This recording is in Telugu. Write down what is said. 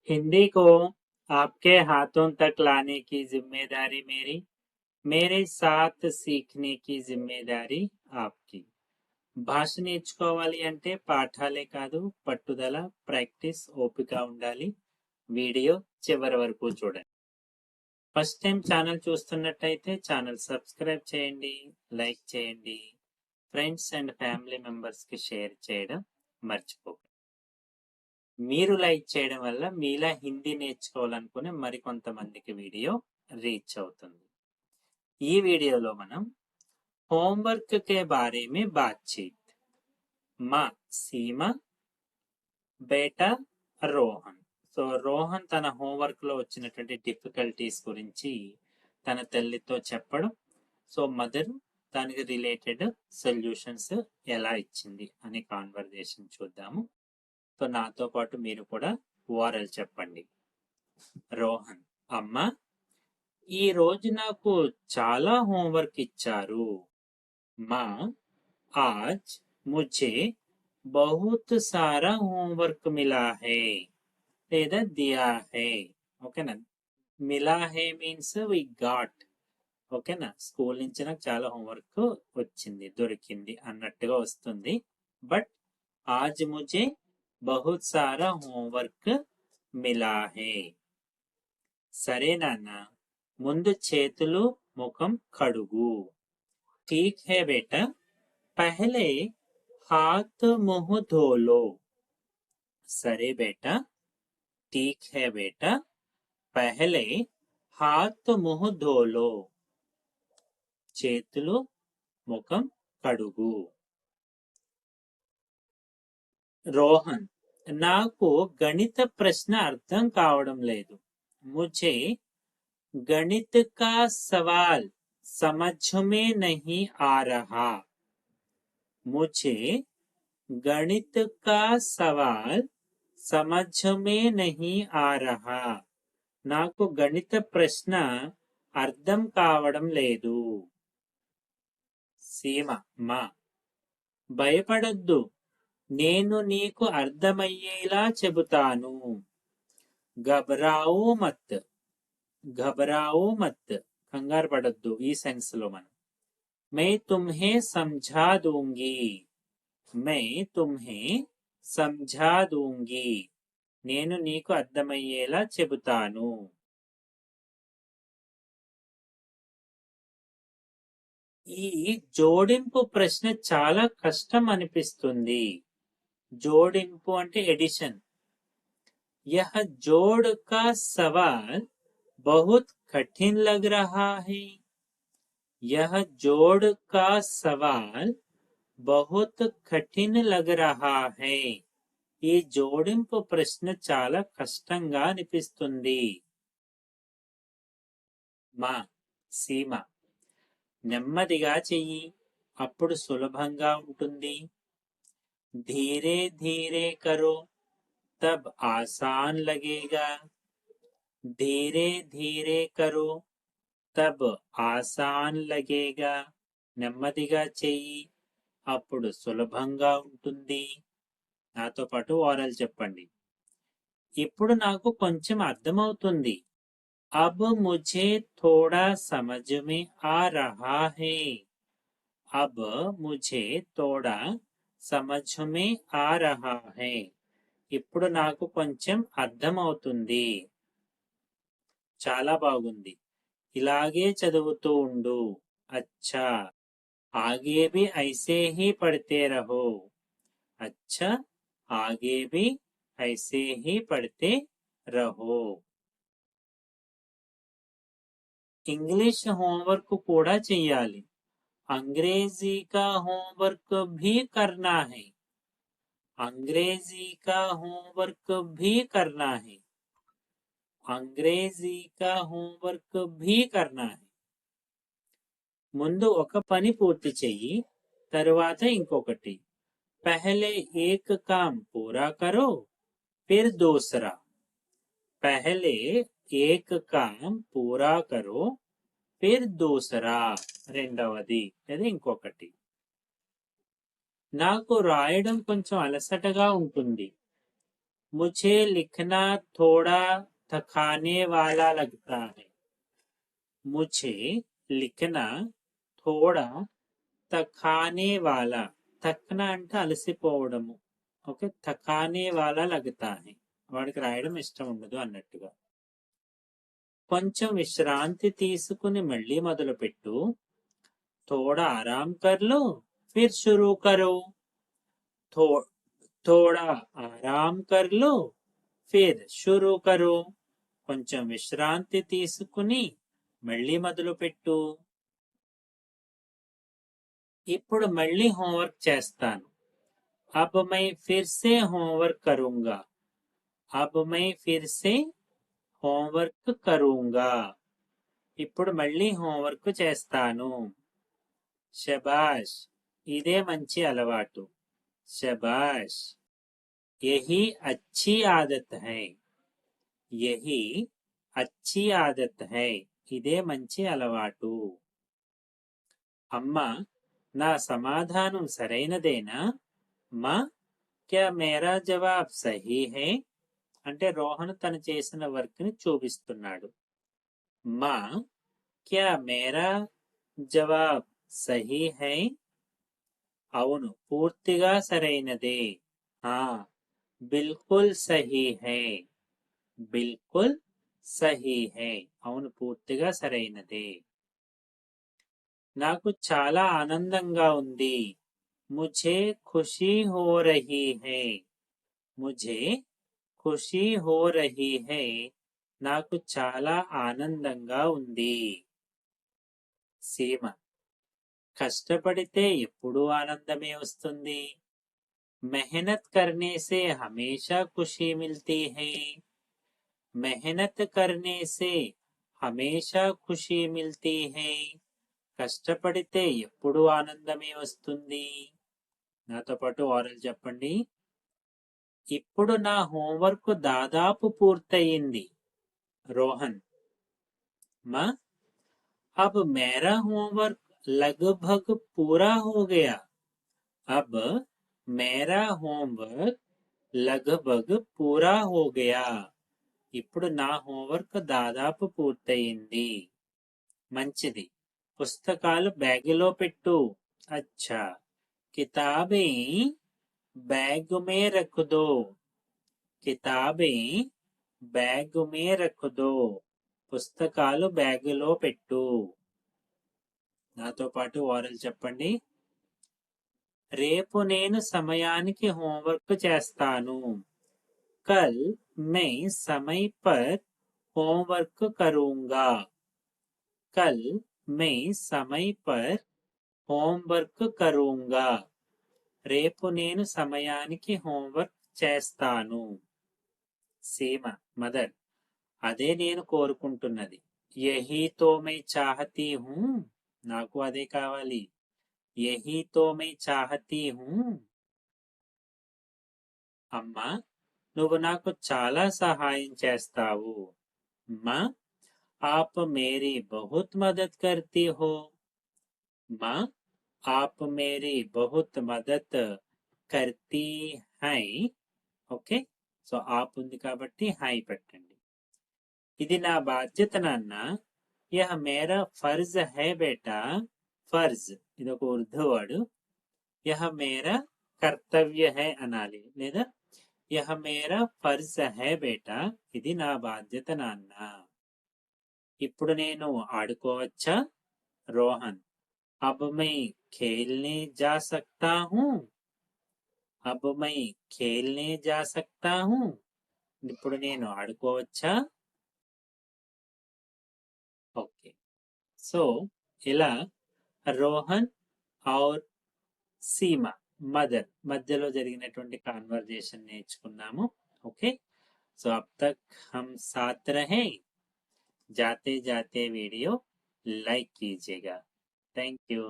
हिंदी को आपके हाथों तक लाने की जिम्मेदारी मेरी, मेरे साथ सीखने की जिम्मेदारी आपकी. భాష నేర్చుకోవాలి అంటే పాఠాలే కాదు, పట్టుదల, ప్రాక్టీస్, ఓపిక ఉండాలి. వీడియో చివరి వరకు చూడండి. ఫస్ట్ టైం ఛానల్ చూస్తున్నట్టయితే ఛానల్ సబ్స్క్రైబ్ చేయండి, లైక్ చేయండి, ఫ్రెండ్స్ అండ్ ఫ్యామిలీ మెంబర్స్ కి షేర్ చేయడం మర్చిపోకండి. మీరు లైక్ చేయడం వల్ల మీలా హిందీ నేర్చుకోవాలనుకునే మరికొంతమందికి వీడియో రీచ్ అవుతుంది. ఈ వీడియోలో మనం होमवर्क के बारे में बातचीत. माँ सीमा, బేటా రోహన్. సో రోహన్ తన హోంవర్క్ లో వచ్చినటువంటి డిఫికల్టీస్ గురించి తన తల్లితో చెప్పడం, సో మదర్ దానికి రిలేటెడ్ సొల్యూషన్స్ ఎలా ఇచ్చింది అనే కాన్వర్జేషన్ చూద్దాము. సో నాతో పాటు మీరు కూడా ఓరల్ చెప్పండి. రోహన్: అమ్మా, ఈ రోజు నాకు చాలా హోంవర్క్ ఇచ్చారు. మా आज मुझे बहुत सारा होमवर्क मिला है లేదా దియా హే. ఓకేనా, మిలా హే మీన్స్ వి గాట్. ఓకేనా, స్కూల్ నుంచి నాకు చాలా హోంవర్క్ వచ్చింది, దొరికింది అన్నట్టుగా వస్తుంది. బట్ ఆజ్ ముझे बहुत सारा హోంవర్క్ మిలా హే. సరే నాన్న, ముందు చేతులు ముఖం కడుగు. ठीक है बेटा, पहले हाथ मुंह धो लो. सरे बेटा, ठीक है बेटा, पहले हाथ मुंह धो लो. చేతులు ముఖం కడుగు. రోహన్: నాకు గణిత ప్రశ్న అర్థం కావడం లేదు. मुझे गणित का सवाल समझ में नहीं आ रहा. मुझे गणित का सवाल समझ में नहीं आ रहा. నాకు గణిత ప్రశ్న అర్థం కావడం లేదు. సీమ: మా భయపడొద్దు, నేను నీకు అర్థమయ్యేలా చెబుతాను. घबराओ मत. घबराओ मत, కంగారు పడొద్దు. ఈ సెన్స్ లో మనం मैं तुम्हें समझा दूंगी. मैं तुम्हें समझा दूंगी. నేను నీకు అర్థమయ్యేలా చెబుతాను. ఈ జోడింపు ప్రశ్న చాలా కష్టం అనిపిస్తుంది. జోడింపు అంటే ఎడిషన్. यह जोड़ का सवाल बहुत कठिन लग रहा है. यह जोड़ का सवाल बहुत कठिन लग रहा है. ఈ జోడింపు ప్రశ్న చాలా కష్టంగా అనిపిస్తుంది. మా సీమ: నెమ్మదిగా చెయ్యి, అప్పుడు సులభంగా ఉంటుంది. ధీరే ధీరే కరో, तब आसान लगेगा. धीरे धीरे करो, तब आसान लगेगा. నెమ్మదిగా చెయ్యి, అప్పుడు సులభంగా ఉంటుంది. నాతో పాటు ఓరల్ చెప్పండి. ఇప్పుడు నాకు కొంచెం అర్థమవుతుంది. अब मुझे थोड़ा समझ में आ रहा है. अब मुझे थोड़ा समझ में आ रहा है. ఇప్పుడు నాకు కొంచెం అర్థమవుతుంది. చాలా బాగుంది. ఇలాగే చదువుతూ ఉండు. अच्छा, आगे भी ऐसे ही पढ़ते रहो. अच्छा, आगे भी ऐसे ही पढ़ते रहो. ఇంగ్లీష్ హోంవర్క్ కూడా చెయ్యాలి. अंग्रेजी का होमवर्क भी करना है. अंग्रेजी का होमवर्क भी करना है. अंग्रेजी का होमवर्क भी करना है. ముందు ఒక పని పూర్తి చెయ్యి, తరువాత ఇంకొకటి. पहले एक काम पूरा करो, फिर दूसरा. पहले एक काम पूरा करो, फिर दूसरा. రెండవది లేదా ఇంకొకటి. నాకు రాయడం కొంచెం అలసటగా ఉంటుంది. मुझे लिखना थोड़ा थकाने वाला लगता है. मुझे लिखना थोड़ा थकाने वाला. थकना అంటే అలసిపోవడము. ఓకే, థకానే వాలా లగతా హై, వాడికి రాయడం ఇష్టం ఉండదు అన్నట్టుగా. కొంచెం విశ్రాంతి తీసుకుని మళ్ళీ మొదలుపెట్టు. थोड़ा आराम कर लो फिर शुरू करो. थोड़ा आराम कर लो फिर शुरू करो. కొంచెం విశ్రాంతి తీసుకుని మళ్ళీ మొదలుపెట్టు. ఇప్పుడు మళ్ళీ హోంవర్క్ చేస్తాను. अब मैं फिर से होमवर्क करूंगा. अब मैं फिर से होमवर्क करूंगा. ఇప్పుడు మళ్ళీ హోంవర్క్ చేస్తాను. శబాష్, ఇదే మంచి అలవాటు. శబాష్, యహీ అచ్చి ఆదత్ హై. యహీ అచ్చి ఆదత్ హై, ఇదే మంచి అలవాటు. అమ్మా, నా సమాధానం సరైనదేనా? మా క్యా మేరా జవాబ్ సహీ హై? అంటే రోహన్ తను చేసిన వర్క్ ని చూపిస్తున్నాడు. మా క్యా మేరా జవాబ్ సహీ హై? అవును, పూర్తిగా సరైనదే. హా, బిల్కుల్ సహీ హై. బిల్కుల్ సహీ హై, అవును పూర్తిగా సరైనదే. నాకు చాలా ఆనందంగా ఉంది. ముఝే ఖుషీ హో రహీ హై. ముఝే ఖుషీ హో రహీ హై, నాకు చాలా ఆనందంగా ఉంది. సీమ, కష్టపడితే ఎప్పుడూ ఆనందమే వస్తుంది. మెహనత్ కర్నే సే హమేషా ఖుషీ మిల్తీ హై. మెహనత్ కర్నే సే హమేషా ఖుషీ మిల్తీ హై, కష్టపడితే ఎప్పుడూ ఆనందమే వస్తుంది. నాతో పాటు ఓరల్ చెప్పండి. ఇప్పుడు నా హోంవర్క్ దాదాపు పూర్తయింది. రోహన్, మా अब मेरा होमवर्क लगभग पूरा हो गया. अब मेरा होमवर्क लगभग पूरा हो गया. ఇప్పుడు నా హోంవర్క్ దాదాపు పూర్తయింది. మంచిది, పుస్తకాలు బ్యాగులో పెట్టు. అచ్చా, కితాబే బ్యాగ్ మే రఖ్ దో. కితాబే బ్యాగ్ మే రఖ్ దో, పుస్తకాలు బ్యాగులో పెట్టు. నాతో పాటు ఓరల్ చెప్పండి. రేపు నేను సమయానికి హోంవర్క్ చేస్తాను. కల్ మే సమయ్ పర్ హోంవర్క్ కరూంగా. కల్ మే సమయ్ పర్ హోంవర్క్ కరూంగా. రేపు నేను సమయానికి హోంవర్క్ చేస్తాను. సీమ, మదర్, అదే నేను కోరుకుంటున్నది. యహీ తో మై చాహతీ హూ. నాకు అదే కావాలి. యహీ తో మై చాహతీ హూ. అమ్మా, నువ్వు నాకు చాలా సహాయం చేస్తావు. మా आप मेरी बहुत मदद करती हो. माँ, आप मेरी बहुत मदद करती हैं. ఓకే, సో ఆప్ ఉంది కాబట్టి హై పెట్టండి. ఇది నా బాధ్యత నాన్న. యహ్ మేరా ఫర్జ్ హై బేటా. ఫర్జ్ ఇది ఒక ఉర్దూ వర్డ్. యహ్ మేరా కర్తవ్య హై అనాలి, లేదా యహ్ మేరా ఫర్జ్ హై బేటా, ఇది నా బాధ్యత నాన్న. ఇప్పుడు నేను ఆడుకోవచ్చా? రోహన్, अब मैं खेलने जा सकता हूँ. अब मैं खेलने जा सकता हूँ. ఇప్పుడు నేను ఆడుకోవచ్చా? ఓకే, సో ఇలా రోహన్ और సీమ మదర్ మధ్యలో జరిగినటువంటి కాన్వర్జేషన్ నేర్చుకున్నాము. ఓకే, సో अब तक हम साथ रहे. जाते जाते वीडियो लाइक कीजिएगा. Thank you.